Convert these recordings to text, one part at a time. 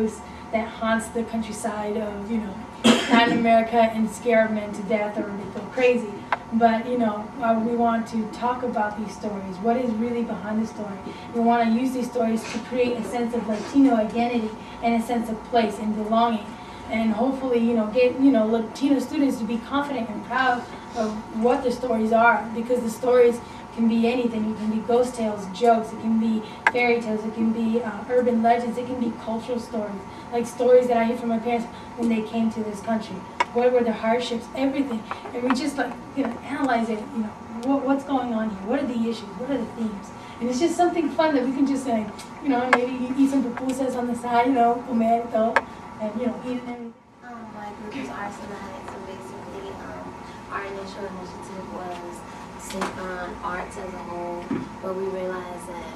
ghost that haunts the countryside of, Latin America and scare men to death or they go crazy. But, we want to talk about these stories. What is really behind the story? We want to use these stories to create a sense of Latino identity and a sense of place and belonging. And hopefully, get, Latino students to be confident and proud of what the stories are, because the stories can be anything. It can be ghost tales, jokes, it can be fairy tales, it can be urban legends, it can be cultural stories, like stories that I hear from my parents when they came to this country. What were the hardships, everything. And we just analyze it, what's going on here, what are the issues, what are the themes. And it's just something fun that we can just maybe eat some pupusas on the side, comer todo, and eat and everything. My group is Arsenal, so basically our initial initiative was arts as a whole, but we realized that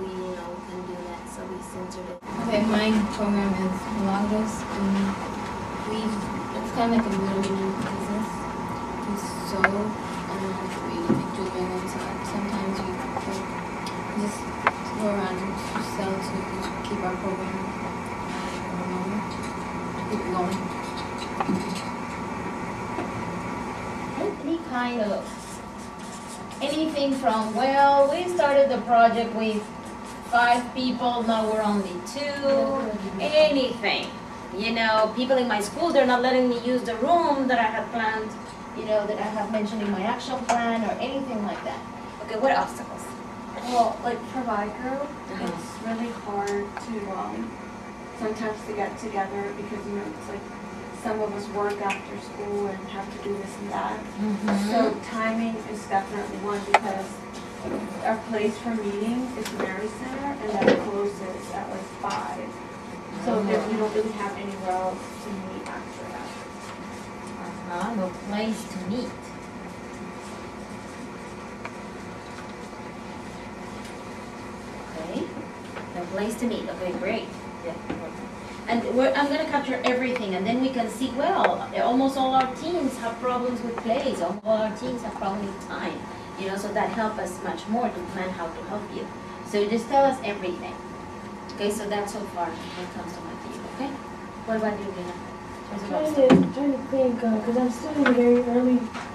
we couldn't do that, so we centered it. Okay, my program is Milagros, and it's kind of like a little mini business. We sew, we do my own stuff. Sometimes we just go around and sell to keep our program keep it going. Any kind of anything from, we started the project with 5 people, now we're only 2, anything. People in my school, they're not letting me use the room that I had planned, that I have mentioned in my action plan or anything like that. Okay, what obstacles? Well, like for my group, it's really hard to sometimes to get together because it's like some of us work after school and have to do this and that. So timing is definitely one, because our place for meetings is Mary Center, and that closes at like 5. So we don't really have anywhere else to meet after that. No place to meet. Okay, no place to meet. Okay, great. Yeah. And I'm going to capture everything, and then we can see, almost all our teams have problems with plays, all our teams have problems with time, so that helps us much more to plan how to help you. So just tell us everything. Okay, so that's so far what comes to my team, okay? What about you, Lina? Trying to think, because I'm still in a very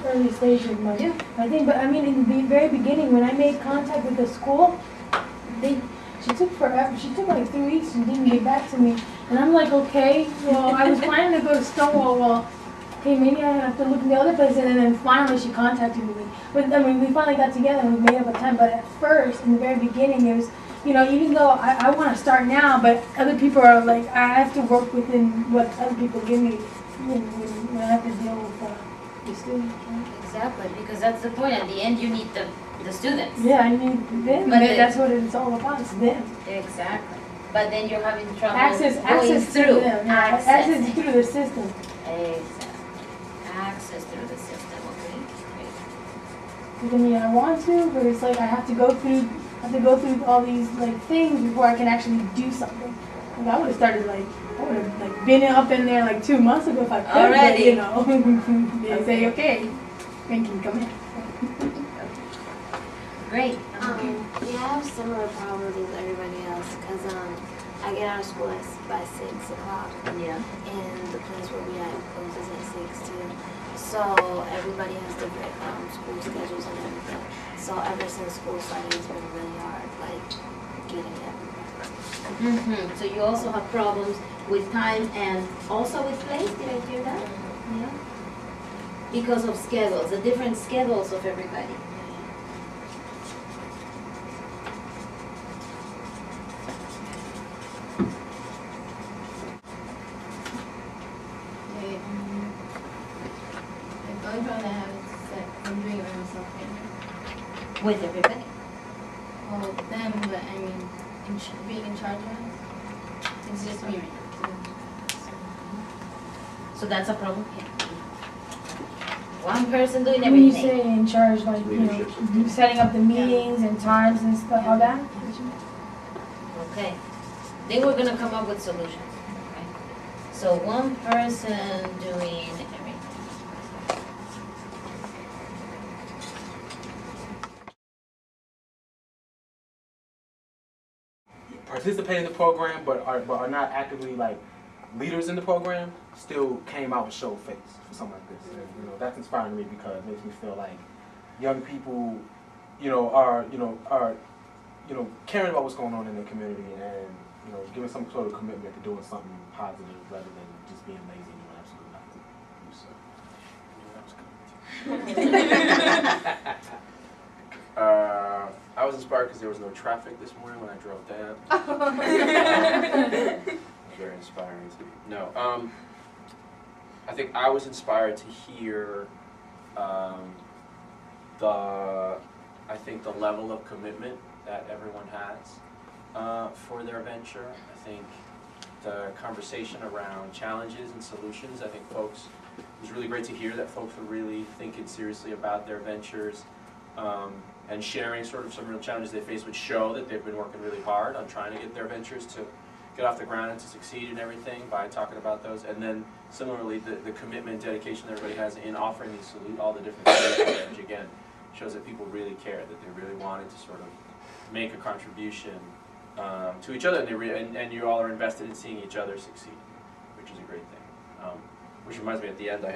early stage of my thing, but in the very beginning, when I made contact with the school, she took forever. She took like 3 weeks and didn't get back to me. And I'm like, okay, well, I was planning to go to Stonewall. Well, okay, maybe I have to look in the other place. And then finally she contacted me. But we finally got together and we made up a time. But at first, in the very beginning, it was, even though I want to start now, but other people are like, I have to work within what other people give me when I have to deal with the students. Right? Exactly, because that's the point. At the end, you need the students. Yeah, I need them. But that's what it's all about. It's them. Exactly. But then you're having trouble access through them. Access through the system. Exactly. Access through the system. Okay. Great. I want to, but it's like I have to go through all these things before I can actually do something. Like I would have started I would have been up in there 2 months ago if I could. Already. But, they say okay, thank you, come in. Great. I have similar problems as everybody else, because I get out of school by 6 o'clock. Yeah. And the place where we at closes at 6 too. So everybody has different school schedules and everything. So ever since school started, it's been really hard, getting everywhere. So you also have problems with time and also with place. Did I hear that? Yeah. Because of schedules, the different schedules of everybody. I'm trying to have it set. I'm doing it by myself right now. With everybody. Well, them, but being in charge of it. It's just me right now. So that's a problem. Yeah. One person doing When you everything. say in charge, setting up the meetings and times and stuff, all that? Okay. Then we're gonna come up with solutions. Okay. So one person doing everything. participate in the program but are not actively like leaders in the program still came out and showed face for something like this. And, you know, that's inspiring to me because it makes me feel like young people, are caring about what's going on in their community and, giving some sort of commitment to doing something positive rather than just being lazy and doing absolutely nothing. I was inspired because there was no traffic this morning when I drove down. Very inspiring to me. No, I think I was inspired to hear the level of commitment that everyone has for their venture. I think the conversation around challenges and solutions, I think it was really great to hear that folks were really thinking seriously about their ventures and sharing sort of some real challenges they face, which show that they've been working really hard on trying to get their ventures to get off the ground and to succeed in everything by talking about those. And then similarly, the commitment and dedication that everybody has in offering these all the different solutions, which again shows that people really care, that they really wanted to sort of make a contribution to each other, and you all are invested in seeing each other succeed, which is a great thing. Which reminds me, at the end, I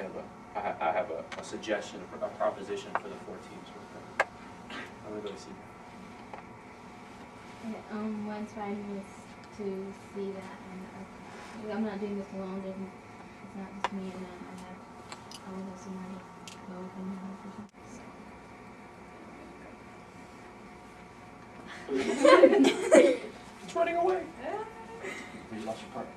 have a suggestion, a proposition for the 4 teams. I'm gonna go to see. What inspired me was to see that I'm not doing this alone. It's not just me, and I always have somebody go and help or something. It's running away. You lost your part.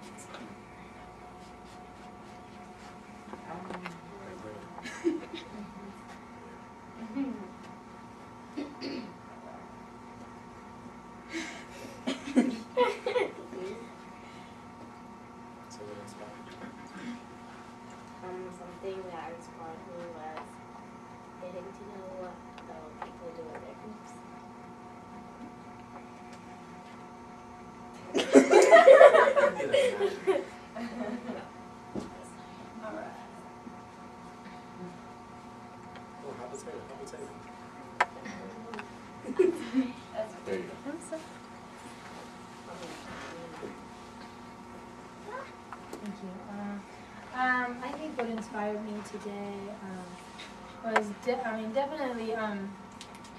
Something that inspired me was getting to know what people do in their groups. All right. There you go. Thank you. I think what inspired me today was definitely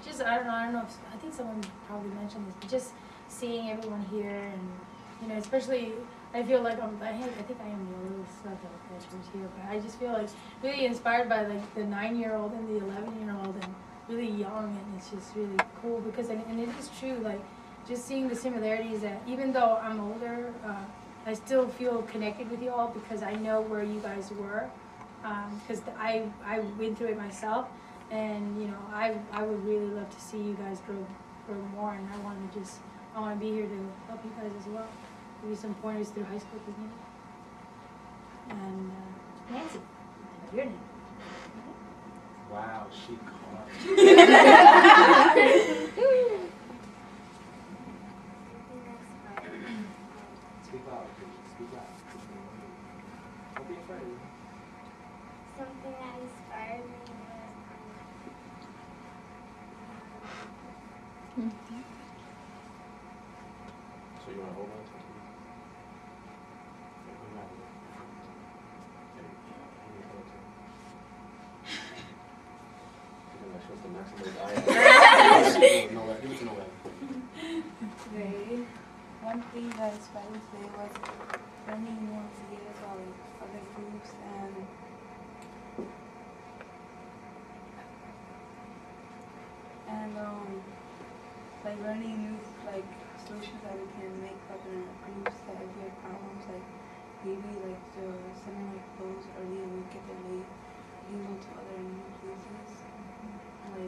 just I don't know if I think someone probably mentioned this, but just seeing everyone here and especially I feel like I think I am the oldest of the veterans here, but I just feel like really inspired by like the 9-year-old and the 11-year-old and really young, and it's just really cool because and it is true, like just seeing the similarities that even though I'm older, I still feel connected with you all because I know where you guys were, because I went through it myself, and I would really love to see you guys grow more, and I want to be here to help you guys as well. Give you some pointers through high school, with me. And Nancy, I know your name. Wow, she caught. Speak loud, please. Speak loud. Don't be afraid. Something that inspired me was So you want to hold on to it? One thing that inspired me today was learning more ideas about other groups and learning new solutions that we can make up in our groups that if we have problems maybe something like those early and we get them late, we can go to other new places and